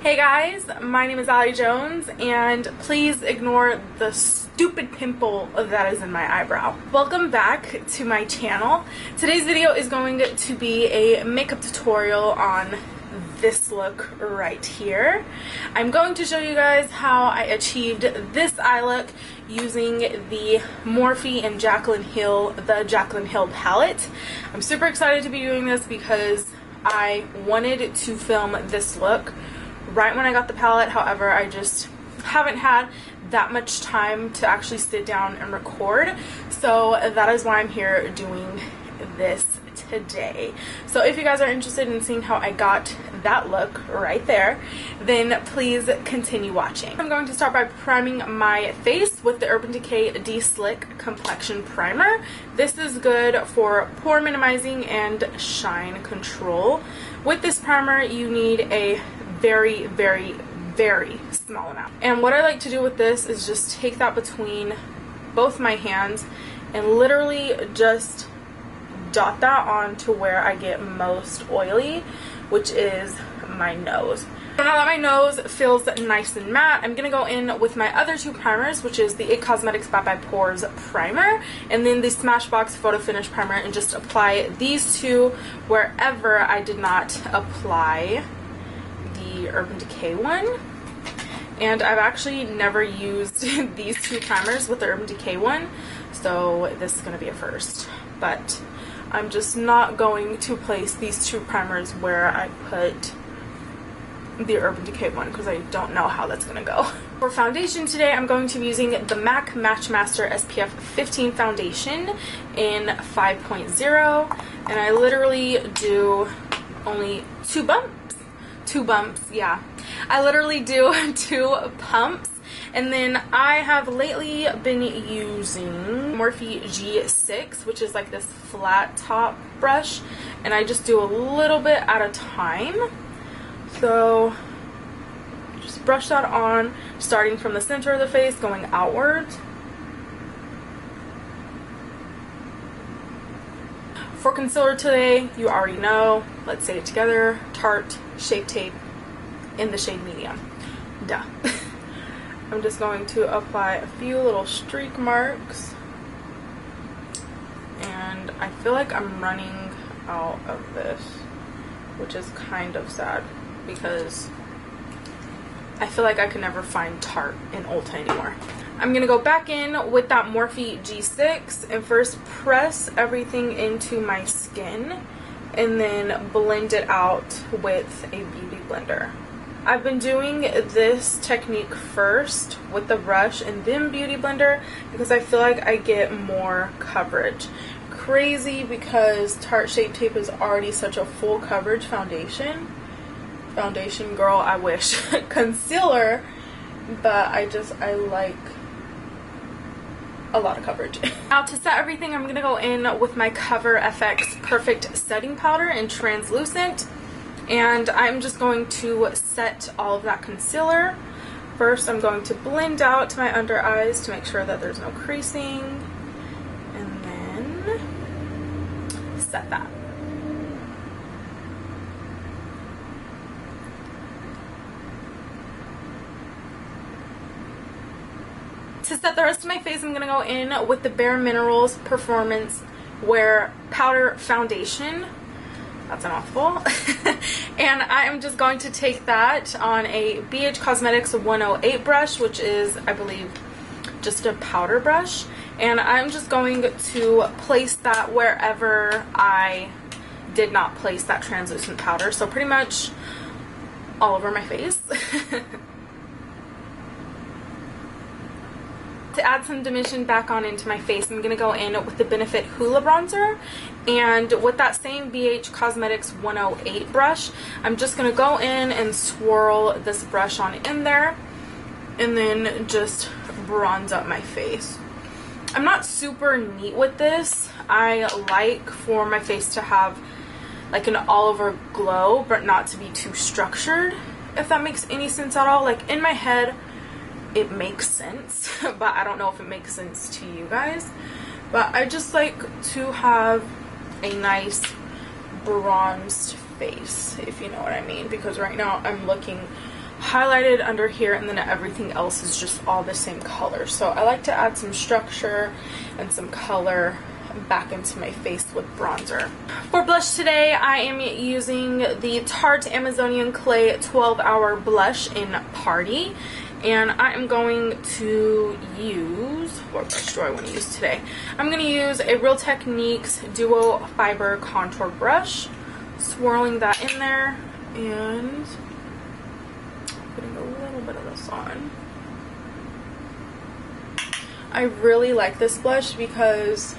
Hey guys, my name is AllieJones, and please ignore the stupid pimple that is in my eyebrow. Welcome back to my channel. Today's video is going to be a makeup tutorial on this look right here. I'm going to show you guys how I achieved this eye look using the Morphe and Jaclyn Hill palette. I'm super excited to be doing this because I wanted to film this look right when I got the palette. However, I just haven't had that much time to actually sit down and record, so that is why I'm here doing this today. So if you guys are interested in seeing how I got that look right there, then please continue watching. I'm going to start by priming my face with the Urban Decay De-Slick Complexion Primer. This is good for pore minimizing and shine control. With this primer, you need a very, very, very small amount. And what I like to do with this is just take that between both my hands and literally just dot that on to where I get most oily, which is my nose. So now that my nose feels nice and matte, I'm going to go in with my other two primers, which is the IT Cosmetics by Pores Primer and then the Smashbox Photo Finish Primer, and just apply these two wherever I did not apply the Urban Decay one. And I've actually never used these two primers with the Urban Decay one, so this is going to be a first. But I'm just not going to place these two primers where I put the Urban Decay one because I don't know how that's going to go. For foundation today, I'm going to be using the M.A.C Matchmaster SPF 15 foundation in 5.0, and I literally do only two bumps, yeah. I literally do 2 pumps. And then I have lately been using Morphe G6, which is like this flat top brush, and I just do a little bit at a time. So just brush that on, starting from the center of the face, going outwards. For concealer today, you already know, let's say it together, Tarte Shape Tape in the shade medium. Duh. I'm just going to apply a few little streak marks, and I feel like I'm running out of this, which is kind of sad because I feel like I can never find Tarte in Ulta anymore. I'm going to go back in with that Morphe G6 and first press everything into my skin and then blend it out with a beauty blender. I've been doing this technique first with the brush and then beauty blender because I feel like I get more coverage. Crazy because Tarte Shape Tape is already such a full coverage foundation. Foundation girl, I wish. Concealer, but I like a lot of coverage. Now to set everything, I'm going to go in with my CoverFX Perfect Setting Powder in Translucent. And I'm just going to set all of that concealer. First, I'm going to blend out to my under eyes to make sure that there's no creasing. And then set that. To set the rest of my face, I'm going to go in with the Bare Minerals Performance Wear Powder Foundation. That's a mouthful. And I'm just going to take that on a BH Cosmetics 108 brush, which is, I believe, just a powder brush. And I'm just going to place that wherever I did not place that translucent powder. So pretty much all over my face. To add some dimension back on into my face, I'm going to go in with the Benefit Hoola bronzer, and with that same BH Cosmetics 108 brush, I'm just going to go in and swirl this brush on in there and then just bronze up my face. I'm not super neat with this. I like for my face to have like an all-over glow, but not to be too structured, if that makes any sense at all. Like in my head, it makes sense, but I don't know if it makes sense to you guys. But I just like to have a nice bronzed face, if you know what I mean, because right now I'm looking highlighted under here, and then everything else is just all the same color. So I like to add some structure and some color back into my face with bronzer. For blush today, I am using the Tarte Amazonian Clay 12-Hour Blush in Party. And I am going to use, what brush do I want to use today? I'm going to use a Real Techniques Duo Fiber Contour Brush, swirling that in there, and putting a little bit of this on. I really like this blush because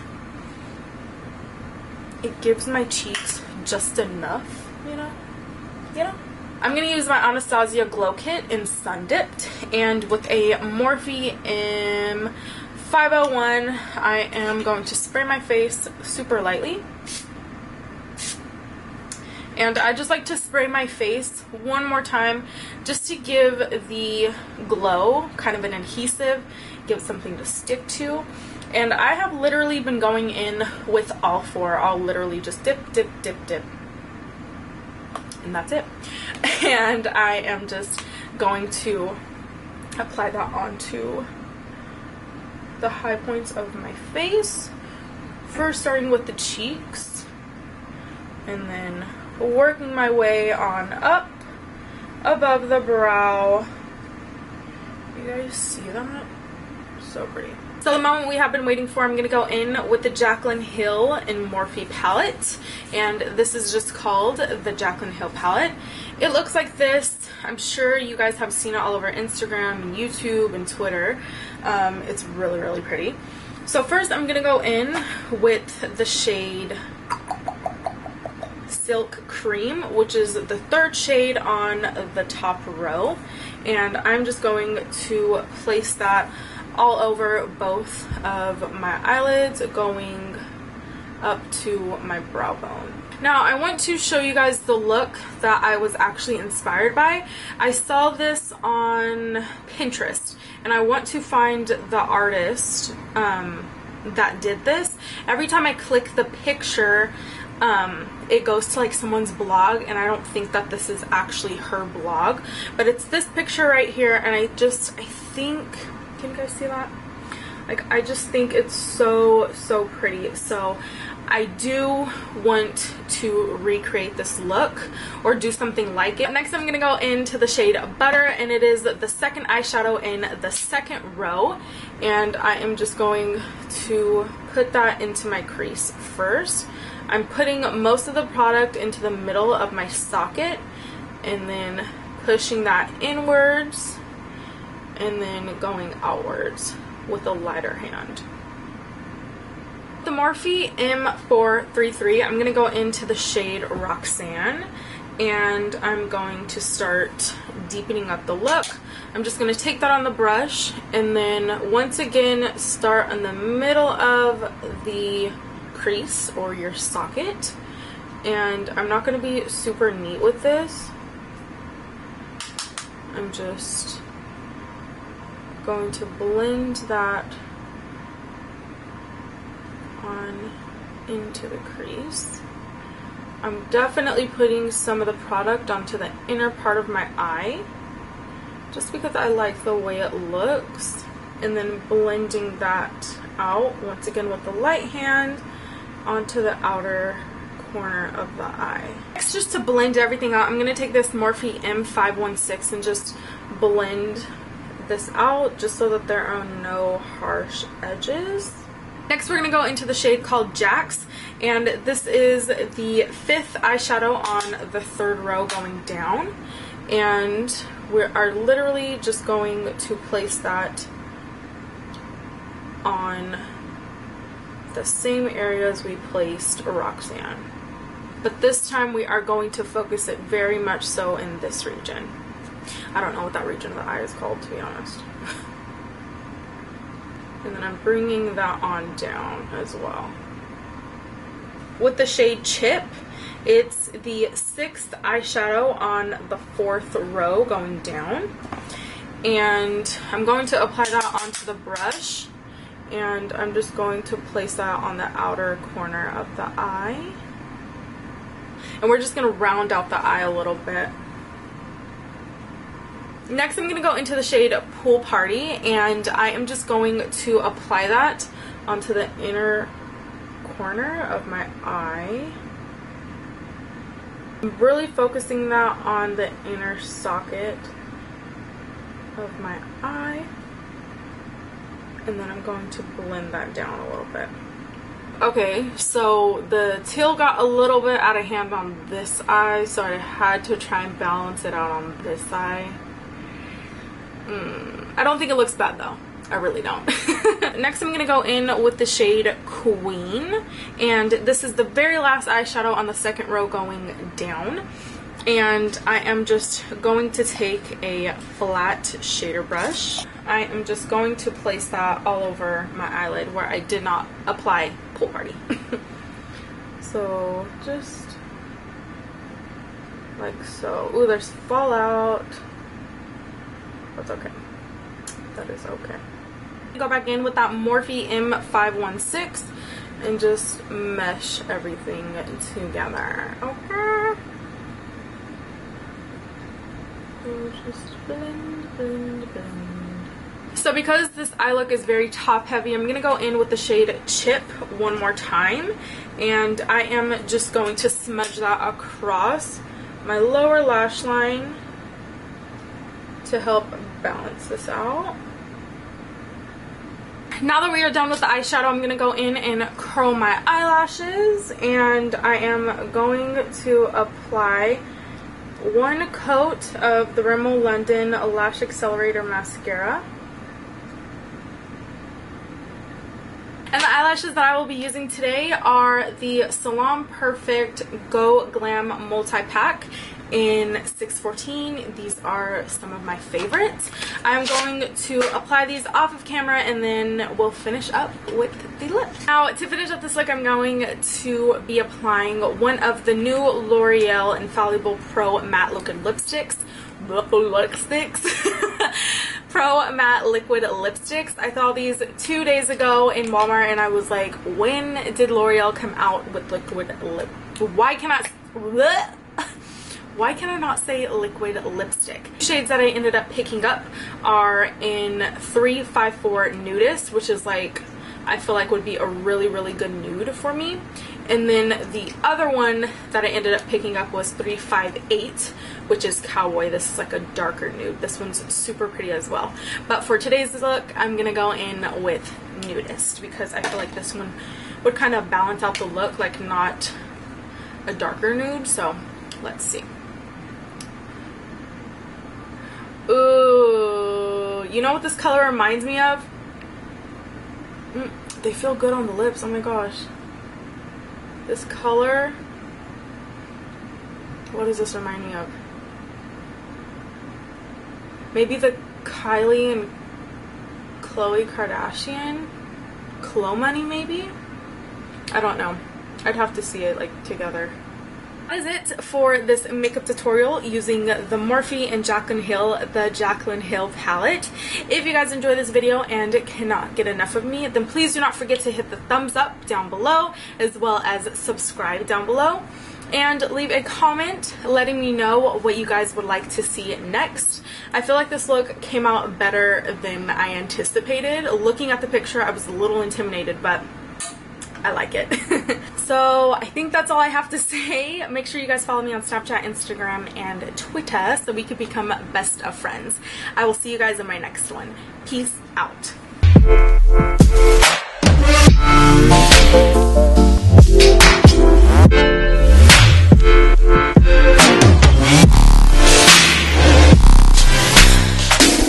it gives my cheeks just enough, you know? I'm going to use my Anastasia Glow Kit in Sundipped, and with a Morphe M501, I am going to spray my face super lightly. And I just like to spray my face one more time just to give the glow kind of an adhesive, give something to stick to. And I have literally been going in with all four. I'll literally just dip, dip, dip, dip. And that's it. And I am just going to apply that onto the high points of my face. First starting with the cheeks, and then working my way on up above the brow. You guys see that? So pretty. So the moment we have been waiting for, I'm going to go in with the Jaclyn Hill in Morphe palette, and this is just called the Jaclyn Hill palette. It looks like this. I'm sure you guys have seen it all over Instagram and YouTube and Twitter. It's really, really pretty. So first I'm going to go in with the shade Silk Cream, which is the third shade on the top row, and I'm just going to place that all over both of my eyelids, going up to my brow bone. Now I want to show you guys the look that I was actually inspired by. I saw this on Pinterest, and I want to find the artist that did this. Every time I click the picture, it goes to like someone's blog, and I don't think that this is actually her blog, but it's this picture right here, and I think, can you guys see that? Like, I just think it's so, so pretty. So I do want to recreate this look or do something like it. Next I'm going to go into the shade Butter, and it is the second eyeshadow in the second row, and I am just going to put that into my crease first. I'm putting most of the product into the middle of my socket and then pushing that inwards and then going outwards with a lighter hand. The Morphe M433, I'm going to go into the shade Roxanne, and I'm going to start deepening up the look. I'm just going to take that on the brush and then once again start in the middle of the crease or your socket, and I'm not going to be super neat with this. I'm just going to blend that on into the crease. I'm definitely putting some of the product onto the inner part of my eye just because I like the way it looks, and then blending that out once again with the light hand onto the outer corner of the eye. Next, just to blend everything out, I'm going to take this Morphe M516 and just blend this out just so that there are no harsh edges. Next we're going to go into the shade called Jax, and this is the fifth eyeshadow on the third row going down, and we are literally just going to place that on the same areas we placed Roxanne, but this time we are going to focus it very much so in this region. I don't know what that region of the eye is called, to be honest. And then I'm bringing that on down as well. With the shade Chip, it's the sixth eyeshadow on the fourth row going down, and I'm going to apply that onto the brush, and I'm just going to place that on the outer corner of the eye, and we're just going to round out the eye a little bit. Next, I'm going to go into the shade Pool Party, and I am just going to apply that onto the inner corner of my eye. I'm really focusing that on the inner socket of my eye, and then I'm going to blend that down a little bit. Okay, so the teal got a little bit out of hand on this eye, so I had to try and balance it out on this eye. I don't think it looks bad though. I really don't. Next, I'm going to go in with the shade Queen, and this is the very last eyeshadow on the second row going down. And I am just going to take a flat shader brush. I am just going to place that all over my eyelid where I did not apply Pool Party. So just like so. Ooh, there's fallout. That's okay. That is okay. Go back in with that Morphe M516 and just mesh everything together. Okay. So just blend, blend, blend. So because this eye look is very top heavy, I'm gonna go in with the shade Chip one more time, and I am just going to smudge that across my lower lash line to help balance this out. Now that we are done with the eyeshadow, I'm going to go in and curl my eyelashes, and I am going to apply one coat of the Rimmel London Lash Accelerator Mascara. And the eyelashes that I will be using today are the Salon Perfect Go Glam Multi-Pack in 614. These are some of my favorites. I'm going to apply these off of camera, and then we'll finish up with the lip. Now, to finish up this look, I'm going to be applying one of the new L'Oreal Infallible Pro Matte Liquid Lipsticks. Pro Matte Liquid Lipsticks. I saw these 2 days ago in Walmart, and I was like, when did L'Oreal come out with liquid lip? Why can I not say liquid lipstick? The shades that I ended up picking up are in 354 Nudist, which is like, I feel like would be a really, really good nude for me. And then the other one that I ended up picking up was 358, which is Cowboy. This is like a darker nude. This one's super pretty as well. But for today's look, I'm gonna go in with Nudist because I feel like this one would kind of balance out the look, like not a darker nude. So let's see. Ooh, you know what this color reminds me of? They feel good on the lips. Oh my gosh. This color, what does this remind me of? Maybe the Kylie and Khloe Kardashian? Chloe Money maybe? I don't know. I'd have to see it like together. That is it for this makeup tutorial using the Morphe and Jaclyn Hill palette. If you guys enjoy this video and cannot get enough of me, then please do not forget to hit the thumbs up down below, as well as subscribe down below, and leave a comment letting me know what you guys would like to see next. I feel like this look came out better than I anticipated. Looking at the picture, I was a little intimidated, but I like it. So I think that's all I have to say. Make sure you guys follow me on Snapchat, Instagram, and Twitter so we could become best of friends. I will see you guys in my next one. Peace out.